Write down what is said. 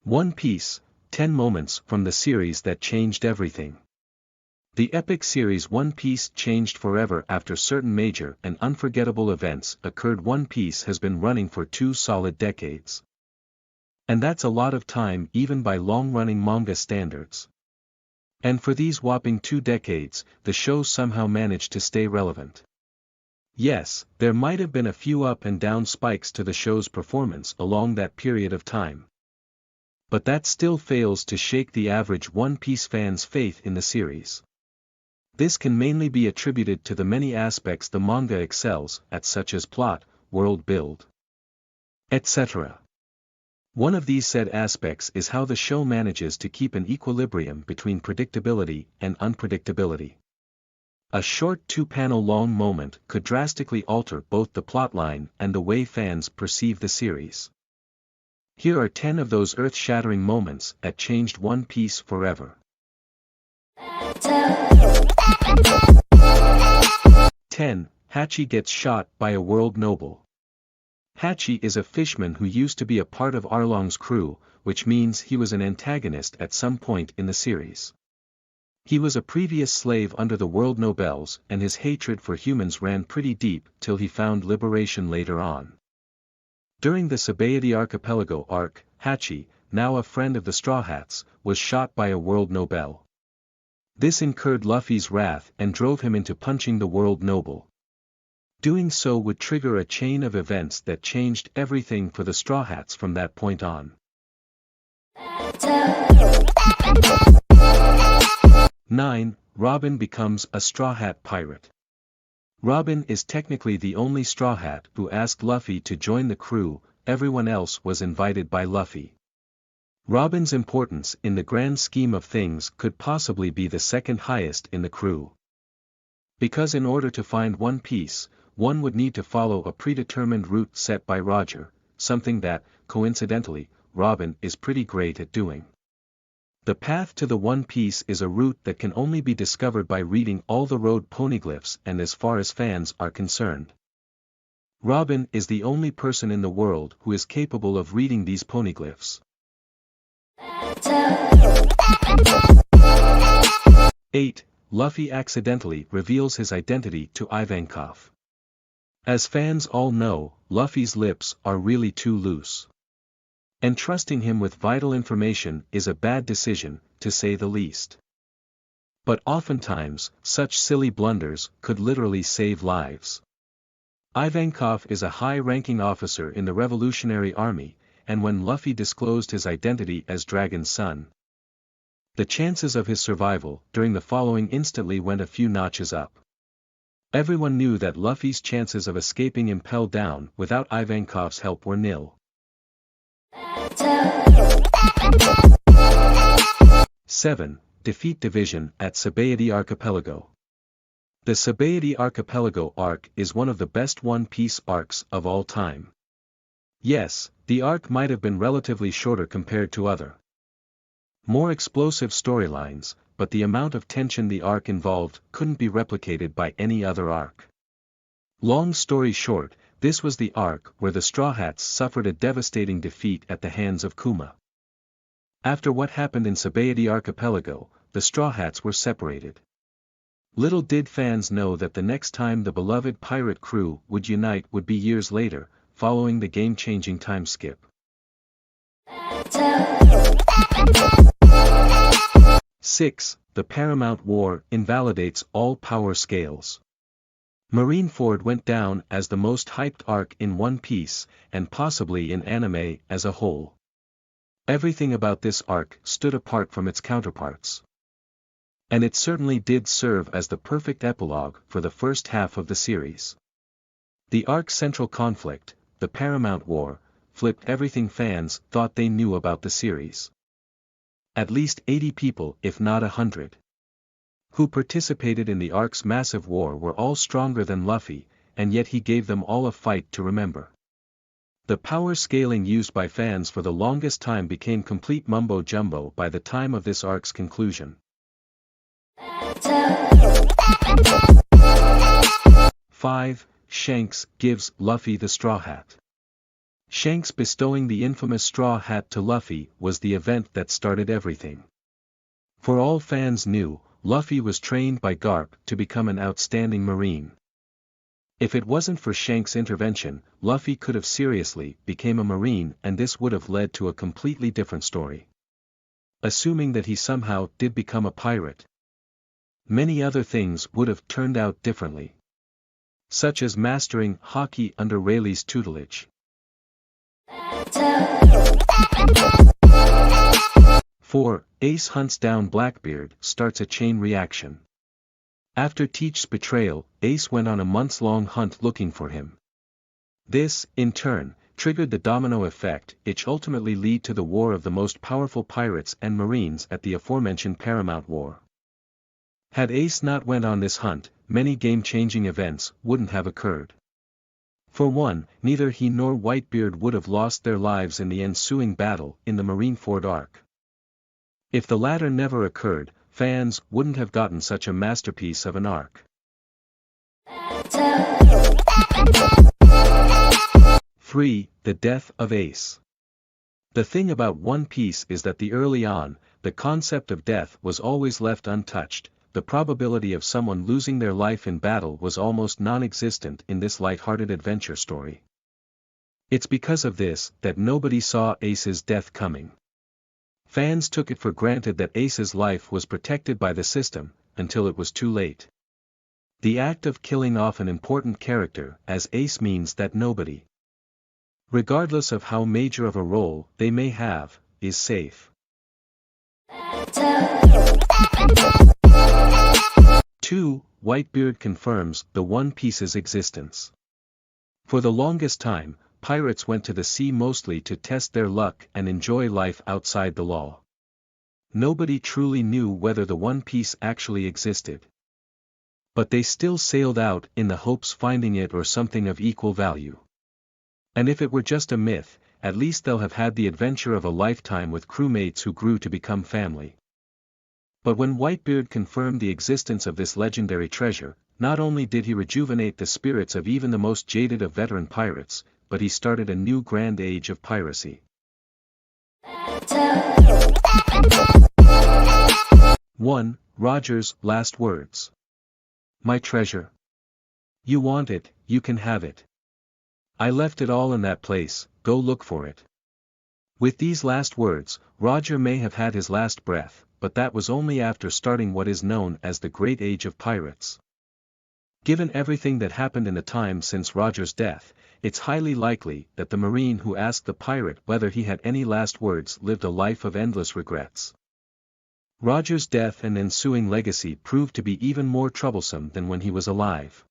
One Piece, 10 moments from the series that changed everything. The epic series One Piece changed forever after certain major and unforgettable events occurred. One Piece has been running for 2 solid decades. And that's a lot of time even by long-running manga standards. And for these whopping 2 decades, the show somehow managed to stay relevant. Yes, there might have been a few up and down spikes to the show's performance along that period of time. But that still fails to shake the average One Piece fan's faith in the series. This can mainly be attributed to the many aspects the manga excels at, such as plot, world build, etc. One of these said aspects is how the show manages to keep an equilibrium between predictability and unpredictability. A short 2-panel long moment could drastically alter both the plotline and the way fans perceive the series. Here are 10 of those earth-shattering moments that changed One Piece forever. 10. Hachi gets shot by a world noble. Hachi is a fishman who used to be a part of Arlong's crew, which means he was an antagonist at some point in the series. He was a previous slave under the world nobles, and his hatred for humans ran pretty deep till he found liberation later on. During the Sabaody Archipelago arc, Hachi, now a friend of the Straw Hats, was shot by a world noble. This incurred Luffy's wrath and drove him into punching the world noble. Doing so would trigger a chain of events that changed everything for the Straw Hats from that point on. 9. Robin becomes a Straw Hat pirate. Robin is technically the only Straw Hat who asked Luffy to join the crew. Everyone else was invited by Luffy. Robin's importance in the grand scheme of things could possibly be the second highest in the crew. Because in order to find One Piece, one would need to follow a predetermined route set by Roger, something that, coincidentally, Robin is pretty great at doing. The path to the One Piece is a route that can only be discovered by reading all the road poneglyphs, and as far as fans are concerned, Robin is the only person in the world who is capable of reading these poneglyphs. 8. Luffy accidentally reveals his identity to Ivankov. As fans all know, Luffy's lips are really too loose. Entrusting him with vital information is a bad decision, to say the least. But oftentimes, such silly blunders could literally save lives. Ivankov is a high-ranking officer in the Revolutionary Army, and when Luffy disclosed his identity as Dragon's son, the chances of his survival during the following instantly went a few notches up. Everyone knew that Luffy's chances of escaping Impel Down without Ivankov's help were nil. 7. Defeat Division at Sabaody Archipelago. The Sabaody Archipelago arc is one of the best One Piece arcs of all time. Yes, the arc might have been relatively shorter compared to other, more explosive storylines, but the amount of tension the arc involved couldn't be replicated by any other arc. Long story short, this was the arc where the Straw Hats suffered a devastating defeat at the hands of Kuma. After what happened in Sabaody Archipelago, the Straw Hats were separated. Little did fans know that the next time the beloved pirate crew would unite would be years later, following the game-changing time skip. 6. The Paramount War invalidates all power scales. Marineford went down as the most hyped arc in One Piece, and possibly in anime as a whole. Everything about this arc stood apart from its counterparts. And it certainly did serve as the perfect epilogue for the first half of the series. The arc's central conflict, the Paramount War, flipped everything fans thought they knew about the series. At least 80 people, if not 100, who participated in the arc's massive war were all stronger than Luffy, and yet he gave them all a fight to remember. The power scaling used by fans for the longest time became complete mumbo-jumbo by the time of this arc's conclusion. 5. Shanks gives Luffy the Straw Hat. Shanks bestowing the infamous straw hat to Luffy was the event that started everything. For all fans knew, Luffy was trained by Garp to become an outstanding Marine. If it wasn't for Shanks' intervention, Luffy could have seriously became a Marine, and this would have led to a completely different story. Assuming that he somehow did become a pirate, many other things would have turned out differently. Such as mastering Haki under Rayleigh's tutelage. 4. Ace hunts down Blackbeard, starts a chain reaction. After Teach's betrayal, Ace went on a months-long hunt looking for him. This, in turn, triggered the domino effect, which ultimately led to the war of the most powerful pirates and Marines at the aforementioned Paramount War. Had Ace not went on this hunt, many game-changing events wouldn't have occurred. For one, neither he nor Whitebeard would have lost their lives in the ensuing battle in the Marineford arc. If the latter never occurred, fans wouldn't have gotten such a masterpiece of an arc. 3. The death of Ace. The thing about One Piece is that early on, the concept of death was always left untouched. The probability of someone losing their life in battle was almost non-existent in this light-hearted adventure story. It's because of this that nobody saw Ace's death coming. Fans took it for granted that Ace's life was protected by the system, until it was too late. The act of killing off an important character as Ace means that nobody, regardless of how major of a role they may have, is safe. 2. Whitebeard confirms the One Piece's existence. For the longest time, pirates went to the sea mostly to test their luck and enjoy life outside the law. Nobody truly knew whether the One Piece actually existed. But they still sailed out in the hopes finding it or something of equal value. And if it were just a myth, at least they'll have had the adventure of a lifetime with crewmates who grew to become family. But when Whitebeard confirmed the existence of this legendary treasure, not only did he rejuvenate the spirits of even the most jaded of veteran pirates, but he started a new grand age of piracy. 1. Roger's last words. My treasure. You want it, you can have it. I left it all in that place, go look for it. With these last words, Roger may have had his last breath, but that was only after starting what is known as the Great Age of Pirates. Given everything that happened in the time since Roger's death, it's highly likely that the Marine who asked the pirate whether he had any last words lived a life of endless regrets. Roger's death and ensuing legacy proved to be even more troublesome than when he was alive.